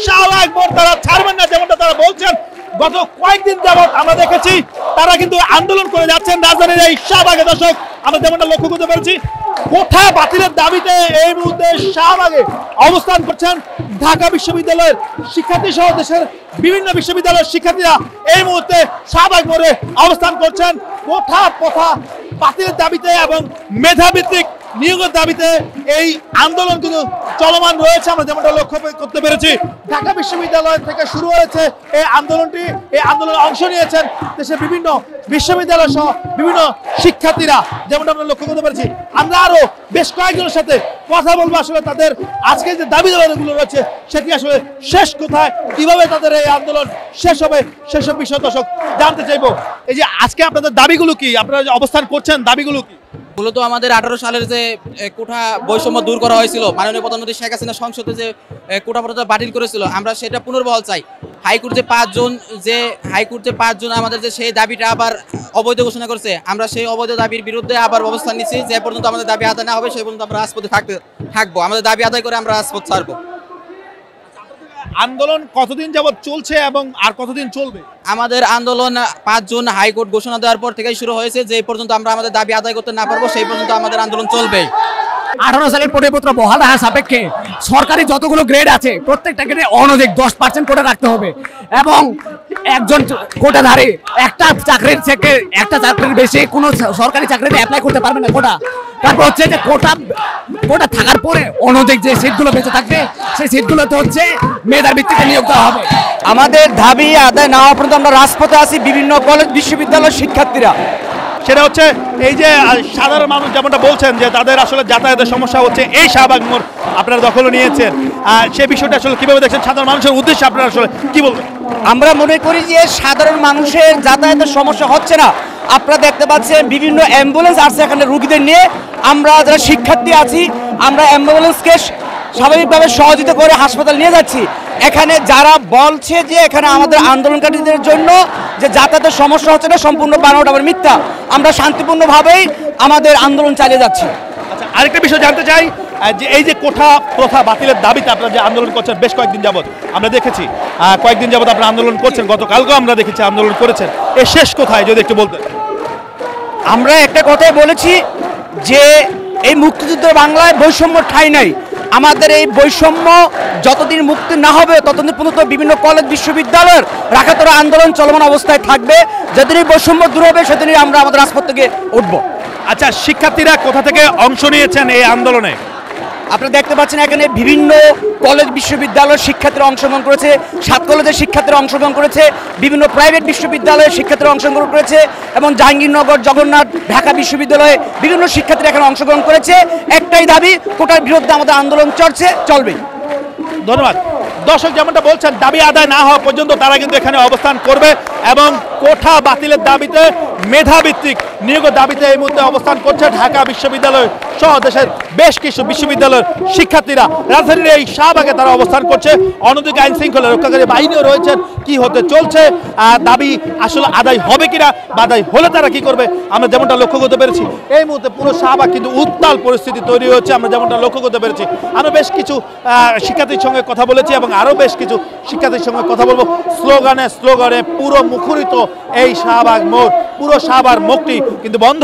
শাহবাগ মোড় তারা ছাড়বেন না, যেমনটা তারা বলছেন। গত কয়েকদিন যাবৎ আমরা দেখেছি তারা কিন্তু আন্দোলন করে যাচ্ছেন রাজধানীর এই শাহবাগে। দর্শক, আমরা যেমনটা লক্ষ্য করতে পেরেছি, কোঠা বাতিলের দাবিতে এই মুহূর্তে শাহবাগে অবস্থান করছেন ঢাকা বিশ্ববিদ্যালয়ের শিক্ষার্থী সহ দেশের বিভিন্ন বিশ্ববিদ্যালয়ের শিক্ষার্থীরা এই মুহূর্তে শাহবাগ মোড়ে অবস্থান করছেন কোঠা প্রথা বাতিলের দাবিতে এবং মেধাভিত্তিক নিয়োগের দাবিতে। এই আন্দোলন কিন্তু চলমান রয়েছে, আমরা যেমনটা লক্ষ্য করতে পেরেছি। ঢাকা বিশ্ববিদ্যালয় থেকে শুরু হয়েছে এই আন্দোলনটি। এই আন্দোলনে অংশ নিয়েছেন দেশের বিভিন্ন বিশ্ববিদ্যালয় সহ বিভিন্ন শিক্ষার্থীরা, যেমনটা আমরা লক্ষ্য করতে পেরেছি। আমরা আরো বেশ কয়েকজনের সাথে কথা বলবো, আসলে তাদের আজকে যে দাবি দাবাগুলো রয়েছে সেটি আসলে শেষ কোথায়, কিভাবে তাদের এই আন্দোলন শেষ হবে সেসব বিষয় দর্শক জানতে চাইবো। এই যে আজকে আপনাদের দাবিগুলো কি, আপনারা যে অবস্থান করছেন দাবিগুলো কি? মূলত আমাদের 18 সালের যে কোঠা বৈষম্য দূর করা হয়েছিল, মাননীয় প্রধানমন্ত্রী শেখ হাসিনা সংসদে যে কোঠা প্রথা বাতিল করেছিল, আমরা সেটা পুনর্বহাল চাই। হাইকোর্ট যে পাঁচজন আমাদের যে সেই দাবিটা আবার অবৈধ ঘোষণা করেছে, আমরা সেই অবৈধ দাবির বিরুদ্ধে আবার অবস্থান নিচ্ছি। যে পর্যন্ত আমাদের দাবি আদায় না হবে সেই পর্যন্ত আমরা রাজপথে থাকবো। আমাদের দাবি আদায় করে আমরা রাজপথ ছাড়বো। আন্দোলন কতদিন যাবৎ চলছে এবং আর কতদিন চলবে? আমাদের আন্দোলন 5 জুন হাইকোর্ট ঘোষণা দেওয়ার পর থেকেই শুরু হয়েছে। যে পর্যন্ত আমরা আমাদের দাবি আদায় করতে না পারবো সেই পর্যন্ত আমাদের আন্দোলন চলবে। 18 সালের পরিপত্র বহাল রাখা সাপেক্ষে সরকারি যতগুলো গ্রেড আছে প্রত্যেকটা গ্রেডে অনধিক 10% কোটা রাখতে হবে এবং একজন কোটাধারী একটা চাকরির বেশি কোনো সরকারি চাকরিতে অ্যাপ্লাই করতে পারবে না কোটা। তারপর হচ্ছে যে কোটা থাকার পরে অনধিক যে সিটগুলো বেঁচে থাকবে সেই সিটগুলোতে হচ্ছে মেধার ভিত্তিতে নিয়োগ দেওয়া হবে। আমাদের দাবি আদায় না হওয়া পর্যন্ত আমরা রাজপথে আছি বিভিন্ন কলেজ বিশ্ববিদ্যালয়ের শিক্ষার্থীরা। সেটা হচ্ছে এই যে সাধারণ মানুষ যেমনটা বলছেন যে তাদের আসলে যাতায়াতের সমস্যা হচ্ছে, এই শাহবাগ মোড় আপনারা দখলে নিয়েছেন, সেই বিষয়টা আসলে কিভাবে দেখছেন? সাধারণ মানুষের উদ্দেশ্যে আপনারা আসলে কি বলবেন? আমরা মনে করি যে সাধারণ মানুষের যাতায়াতের সমস্যা হচ্ছে না। আপনারা দেখতে পাচ্ছেন বিভিন্ন অ্যাম্বুলেন্স আসছে এখানে রুগীদের নিয়ে। আমরা যারা শিক্ষার্থী আছি আমরা অ্যাম্বুলেন্সকে স্বাভাবিকভাবে সহযোগিতা করে হাসপাতাল নিয়ে যাচ্ছি। এখানে যারা বলছে যে এখানে আমাদের আন্দোলনকারীদের জন্য যে যাতায়াতের সমস্যা হচ্ছে না, সম্পূর্ণ বানোয়াট আবার মিথ্যা। আমরা শান্তিপূর্ণভাবেই আমাদের আন্দোলন চালিয়ে যাচ্ছি। আচ্ছা, আরেকটা বিষয় জানতে চাই যে এই যে কোঠা প্রথা বাতিলের দাবিতে আপনারা যে আন্দোলন করছেন বেশ কয়েকদিন যাবত আমরা দেখেছি, কয়েকদিন যাবত আপনারা আন্দোলন করছেন, গতকালকেও আমরা দেখেছি আন্দোলন করেছেন, এর শেষ কোথায় যদি একটু বলতেন? আমরা একটা কথাই বলেছি যে এই মুক্তিযুদ্ধ বাংলায় বৈষম্য ঠাঁই নাই। আমাদের এই বৈষম্য যতদিন মুক্তি না হবে ততদিন পর্যন্ত বিভিন্ন কলেজ বিশ্ববিদ্যালয়ের রাখাতরা আন্দোলন চলমান অবস্থায় থাকবে। যেদিন এই বৈষম্য দূর হবে সেদিনই আমরা আমাদের রাজপথ থেকে উঠব। আচ্ছা, শিক্ষার্থীরা কোথা থেকে অংশ নিয়েছেন এই আন্দোলনে? আপনারা দেখতে পাচ্ছেন এখানে বিভিন্ন কলেজ বিশ্ববিদ্যালয়ের শিক্ষার্থীরা অংশগ্রহণ করেছে, 7 কলেজের শিক্ষার্থীরা অংশগ্রহণ করেছে, বিভিন্ন প্রাইভেট বিশ্ববিদ্যালয়ের শিক্ষার্থীরা অংশগ্রহণ করেছে এবং জাহাঙ্গীরনগর, জগন্নাথ, ঢাকা বিশ্ববিদ্যালয়ে বিভিন্ন শিক্ষার্থীরা এখানে অংশগ্রহণ করেছে। একটাই দাবি, কোটার বিরুদ্ধে আমাদের আন্দোলন চলবে। ধন্যবাদ। দর্শক যেমনটা বলছেন, দাবি আদায় না হওয়া পর্যন্ত তারা কিন্তু এখানে অবস্থান করবে এবং কোঠা বাতিলের দাবিতে মেধাভিত্তিক নিয়োগের দাবিতে এই মুহূর্তে অবস্থান করছে ঢাকা বিশ্ববিদ্যালয় সহ দেশের বেশ কিছু বিশ্ববিদ্যালয়ের শিক্ষার্থীরা। রাজধানীর এই শাহবাগে তারা অবস্থান করছে। অনধিক আইন শৃঙ্খলা রক্ষাকারী বাহিনীও রয়েছেন। কি হতে চলছে, দাবি আসলে আদায় হবে কিনা বা আদায় হলে তারা কি করবে, আমরা যেমনটা লক্ষ্য করতে পেরেছি এই মুহূর্তে পুরো শাহবাগ কিন্তু উত্তাল পরিস্থিতি তৈরি হচ্ছে, আমরা যেমনটা লক্ষ্য করতে পেরেছি। আমরা বেশ কিছু শিক্ষার্থীর সঙ্গে কথা বলেছি এবং আরও বেশ কিছু শিক্ষার্থীর সঙ্গে কথা বলবো। স্লোগানে পুরো মুখরিত এই শাহবাগ মোড়, পুরো শাহবাগ মোড়টি কিন্তু বন্ধ